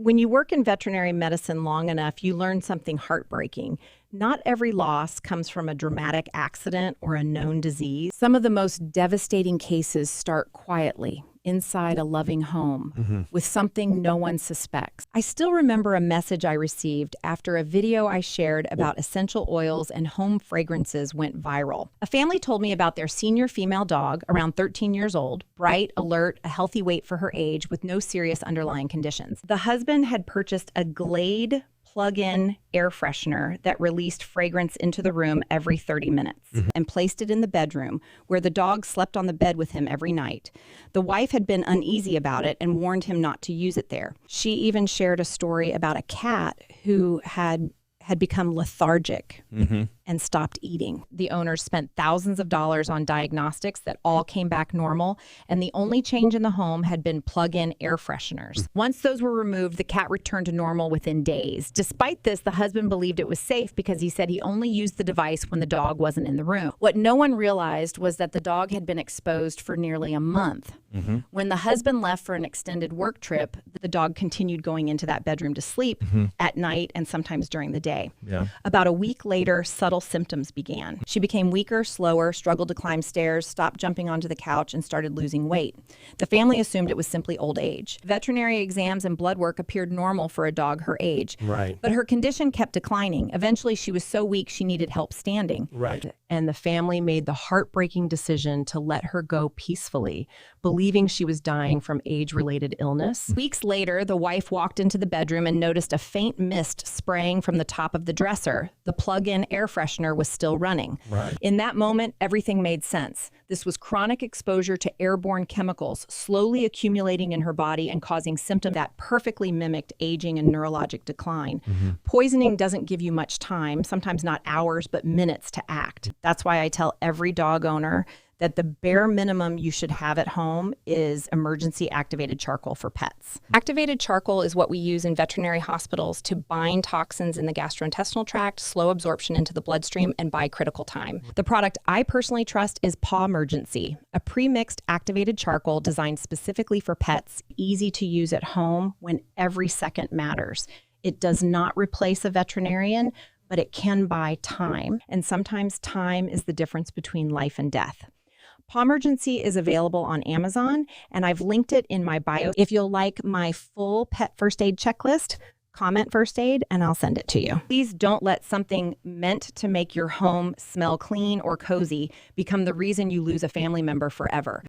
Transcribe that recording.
When you work in veterinary medicine long enough, you learn something heartbreaking. Not every loss comes from a dramatic accident or a known disease. Some of the most devastating cases start quietly inside a loving home with something no one suspects. I still remember a message I received after a video I shared about essential oils and home fragrances went viral. A family told me about their senior female dog, around 13 years old, bright, alert, a healthy weight for her age with no serious underlying conditions. The husband had purchased a Glade plug-in air freshener that released fragrance into the room every 30 minutes and placed it in the bedroom where the dog slept on the bed with him every night. The wife had been uneasy about it and warned him not to use it there. She even shared a story about a cat who had become lethargic and stopped eating. The owners spent thousands of dollars on diagnostics that all came back normal, and the only change in the home had been plug-in air fresheners. Once those were removed, the cat returned to normal within days. Despite this, the husband believed it was safe because he said he only used the device when the dog wasn't in the room. What no one realized was that the dog had been exposed for nearly a month. When the husband left for an extended work trip, the dog continued going into that bedroom to sleep at night and sometimes during the day. About a week later, subtle symptoms began. She became weaker, slower, struggled to climb stairs, stopped jumping onto the couch, and started losing weight. The family assumed it was simply old age. Veterinary exams and blood work appeared normal for a dog her age. But her condition kept declining. Eventually, she was so weak she needed help standing. And the family made the heartbreaking decision to let her go peacefully, believing she was dying from age-related illness. Weeks later, the wife walked into the bedroom and noticed a faint mist spraying from the top of the dresser. The plug-in air freshener was still running. In that moment, everything made sense. This was chronic exposure to airborne chemicals slowly accumulating in her body and causing symptoms that perfectly mimicked aging and neurologic decline. Poisoning doesn't give you much time, sometimes not hours, but minutes to act. That's why I tell every dog owner that the bare minimum you should have at home is emergency activated charcoal for pets. Activated charcoal is what we use in veterinary hospitals to bind toxins in the gastrointestinal tract, slow absorption into the bloodstream, and buy critical time. The product I personally trust is Pawmergency, a pre-mixed activated charcoal designed specifically for pets, easy to use at home when every second matters. It does not replace a veterinarian, but it can buy time. And sometimes time is the difference between life and death. Pawmergency is available on Amazon, and I've linked it in my bio. If you'll like my full pet first aid checklist, comment first aid, and I'll send it to you. Please don't let something meant to make your home smell clean or cozy become the reason you lose a family member forever.